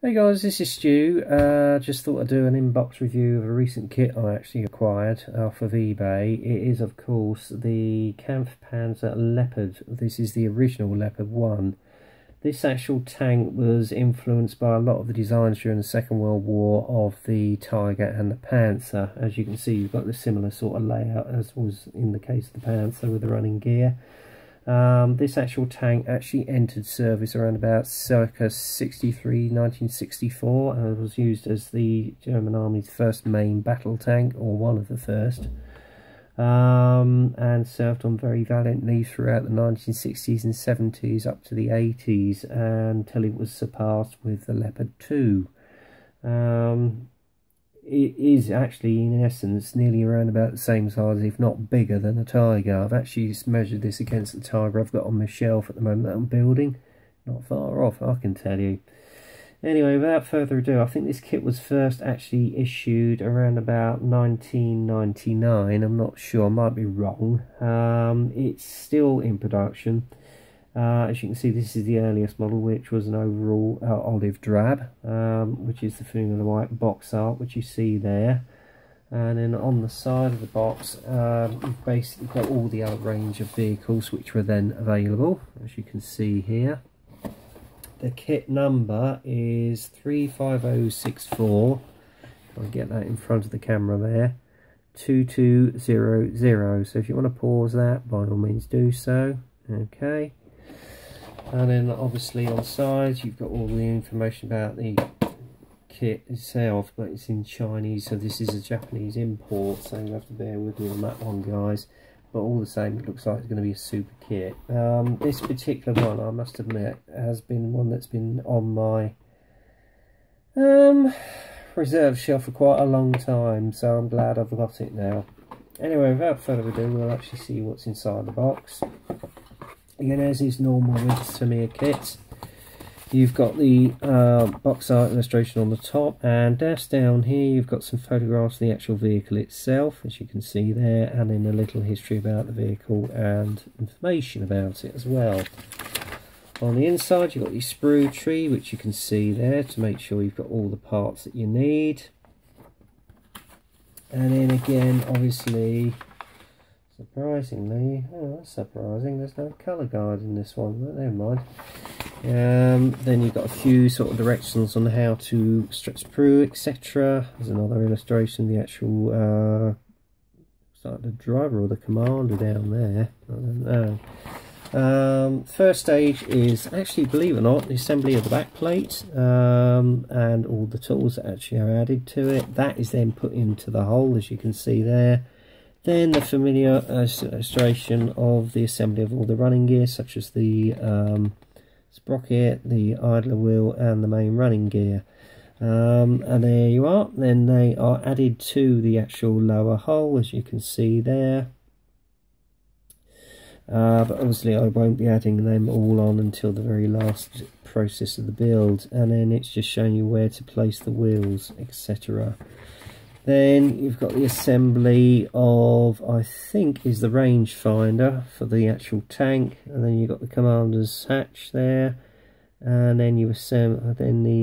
Hey guys, this is Stu. Just thought I'd do an inbox review of a recent kit I actually acquired off of eBay. It is, of course, the Kampfpanzer Leopard. This is the original Leopard 1. This actual tank was influenced by a lot of the designs during the Second World War of the Tiger and the Panzer. As you can see, you've got the similar sort of layout as was in the case of the Panzer with the running gear. This actual tank actually entered service around about circa 1964, and was used as the German Army's first main battle tank, or one of the first, and served on very valiantly throughout the 1960s and 70s up to the 80s until it was surpassed with the Leopard 2. It is actually, in essence, nearly around about the same size, if not bigger, than a Tiger. I've actually measured this against the Tiger I've got on my shelf at the moment that I'm building. Not far off, I can tell you. Anyway, without further ado, I think this kit was first actually issued around about 1999. I'm not sure, I might be wrong. It's still in production. As you can see, this is the earliest model, which was an overall olive drab, which is the familiar white box art which you see there. And then on the side of the box, you've basically got all the other range of vehicles which were then available, as you can see here. The kit number is 35064. I'll get that in front of the camera there. 2200. So if you want to pause that, by all means do so. Okay. And then obviously on the sides you've got all the information about the kit itself, but it's in Chinese, so this is a Japanese import, so you have to bear with me on that one, guys. But all the same, it looks like it's going to be a super kit. This particular one, I must admit, has been one that's been on my reserve shelf for quite a long time, so I'm glad I've got it now. Anyway, without further ado, we'll actually see what's inside the box. Again, as is normal with Tamiya kits, you've got the box art illustration on the top, and down here you've got some photographs of the actual vehicle itself, as you can see there, and then a little history about the vehicle and information about it as well. On the inside you've got your sprue tree, which you can see there, to make sure you've got all the parts that you need. And then again, obviously, surprisingly, oh that's surprising, there's no colour guide in this one, but never mind. Then you've got a few sort of directions on how to stretch sprue, etc. There's another illustration of the actual the driver or the commander down there, I don't know. First stage is actually, believe it or not, the assembly of the back plate, and all the tools that actually are added to it. That is then put into the hole, as you can see there. Then the familiar illustration of the assembly of all the running gear, such as the sprocket, the idler wheel and the main running gear. And there you are. Then they are added to the actual lower hull, as you can see there. But obviously I won't be adding them all on until the very last process of the build. And then it's just showing you where to place the wheels, etc. Then you've got the assembly of, I think, is the rangefinder for the actual tank, and then you've got the commander's hatch there, and then the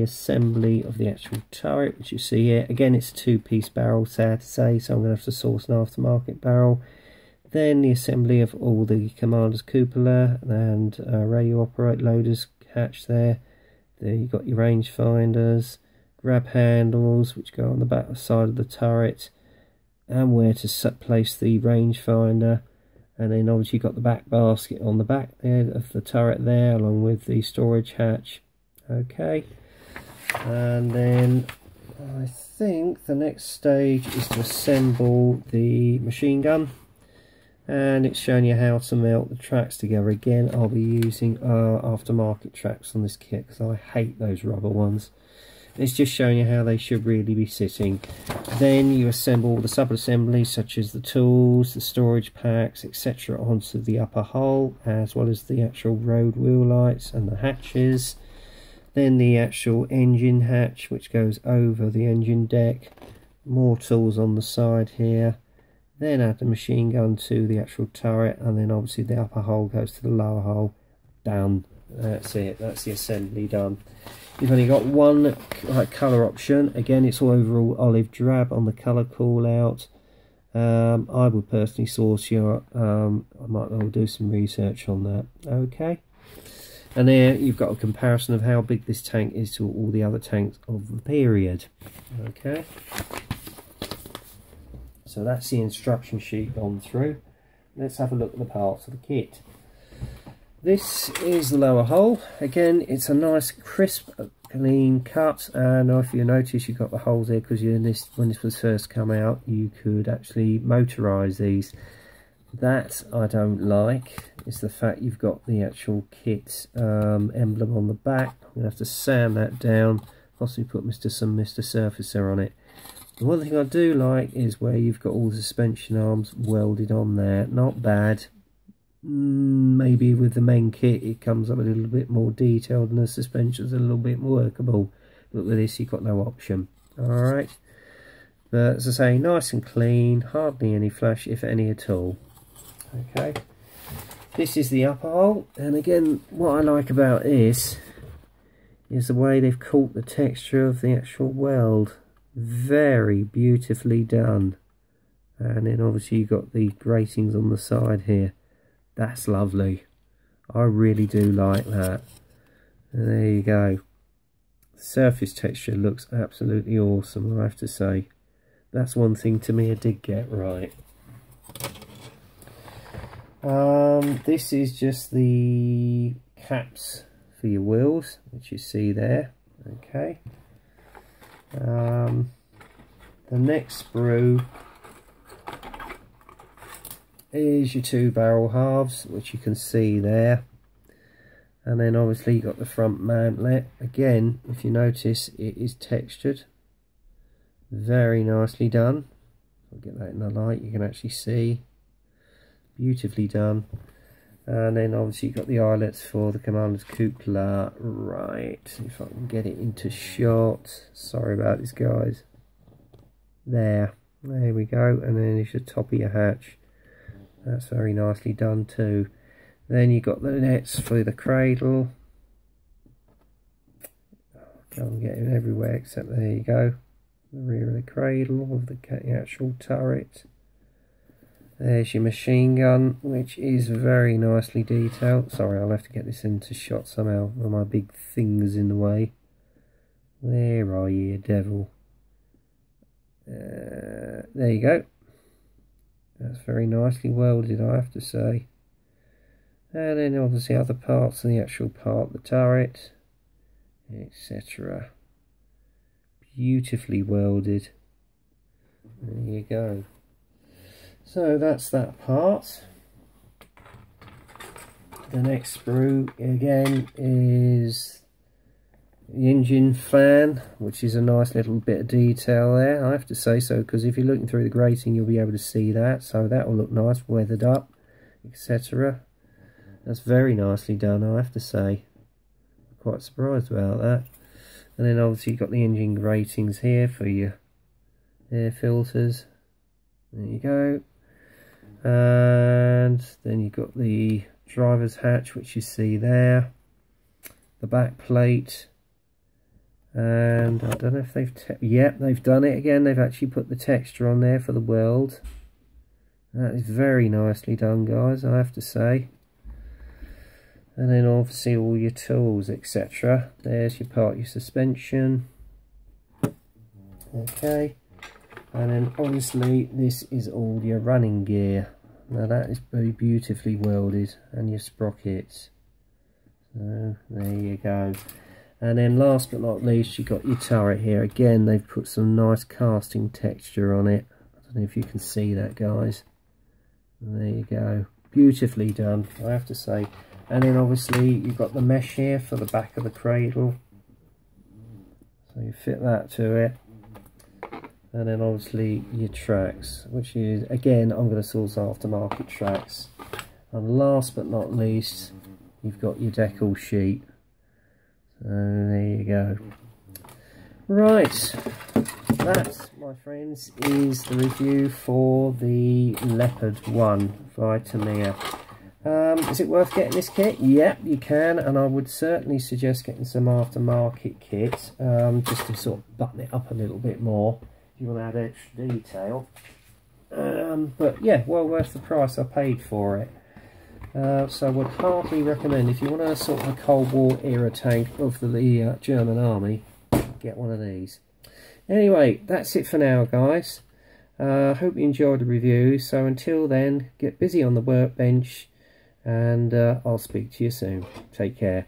assembly of the actual turret, which you see here. Again, it's a two-piece barrel, sad to say, so I'm going to have to source an aftermarket barrel. Then the assembly of all the commander's cupola and radio operate loaders hatch there. There you've got your rangefinders, grab handles which go on the back side of the turret, and where to place the rangefinder. And then obviously you've got the back basket on the back there of the turret there, along with the storage hatch. Okay, and then I think the next stage is to assemble the machine gun, and it's showing you how to melt the tracks together. Again, I'll be using aftermarket tracks on this kit because I hate those rubber ones. It's just showing you how they should really be sitting. Then you assemble the sub-assemblies, such as the tools, the storage packs, etc. onto the upper hull, as well as the actual road wheel lights and the hatches. Then the actual engine hatch, which goes over the engine deck. More tools on the side here. Then add the machine gun to the actual turret, and then obviously the upper hull goes to the lower hull. Done. That's it, that's the assembly done. You've only got one colour option. Again, it's all overall olive drab on the colour call out. I would personally source your, I might well do some research on that. Okay. And there you've got a comparison of how big this tank is to all the other tanks of the period. Okay. So that's the instruction sheet gone through. Let's have a look at the parts of the kit. This is the lower hull. Again, it's a nice crisp, clean cut, and if you notice, you've got the holes there because when this was first come out, you could actually motorise these. That I don't like is the fact you've got the actual kit emblem on the back. I'm going to have to sand that down, possibly put some Mr. Surfacer on it. The one thing I do like is where you've got all the suspension arms welded on there. Not bad. Maybe with the main kit it comes up a little bit more detailed and the suspension's a little bit more workable, but with this you've got no option. Alright, but as I say, nice and clean, hardly any flash if any at all. Okay, this is the upper hull, and again what I like about this is the way they've caught the texture of the actual weld. Very beautifully done. And then obviously you've got the gratings on the side here. That's lovely. I really do like that. And there you go. The surface texture looks absolutely awesome, I have to say. That's one thing Tamiya did get right. This is just the caps for your wheels, which you see there. Okay. The next sprue is your two barrel halves, which you can see there, and then obviously you've got the front mantlet. Again, if you notice, it is textured, very nicely done. I'll get that in the light, you can actually see, beautifully done. And then obviously you've got the eyelets for the commander's cupola. Right, if I can get it into shot, sorry about this guys. There we go, and then it's your top of your hatch. That's very nicely done too. Then you've got the nets for the cradle. Can't get it everywhere except there you go. The rear of the cradle with the actual turret. There's your machine gun, which is very nicely detailed. Sorry, I'll have to get this into shot somehow. One of my big things in the way. Where are you, devil? There you go. That's very nicely welded, I have to say. And then obviously other parts of the actual part, the turret, etc. Beautifully welded. There you go. So that's that part. The next sprue again is the engine fan, which is a nice little bit of detail there, I have to say so, because if you're looking through the grating you'll be able to see that, so that will look nice, weathered up, etc. That's very nicely done, I have to say. Quite surprised about that. And then obviously you've got the engine gratings here for your air filters. There you go. And then you've got the driver's hatch, which you see there, the back plate, and I don't know if they've they've done it again. They've actually put the texture on there for the weld. That is very nicely done, guys, I have to say. And then obviously all your tools, etc. There's your part, your suspension. Okay. And then obviously this is all your running gear. Now that is very beautifully welded, and your sprockets. So there you go. And then last but not least, you've got your turret here. Again, they've put some nice casting texture on it. I don't know if you can see that, guys. There you go. Beautifully done, I have to say. And then obviously you've got the mesh here for the back of the cradle. So you fit that to it. And then obviously your tracks, which is, again, I'm going to source aftermarket tracks. And last but not least, you've got your decal sheet. So there you go. Right, that, my friends, is the review for the Leopard 1 by Tamiya. Is it worth getting this kit? Yep, you can, and I would certainly suggest getting some aftermarket kit, just to sort of button it up a little bit more if you want to add extra detail. But yeah, well worth the price I paid for it. So I would hardly recommend, if you want a sort of a Cold War era tank of the German army, get one of these. Anyway, that's it for now, guys. Hope you enjoyed the review. So until then, get busy on the workbench, and I'll speak to you soon. Take care.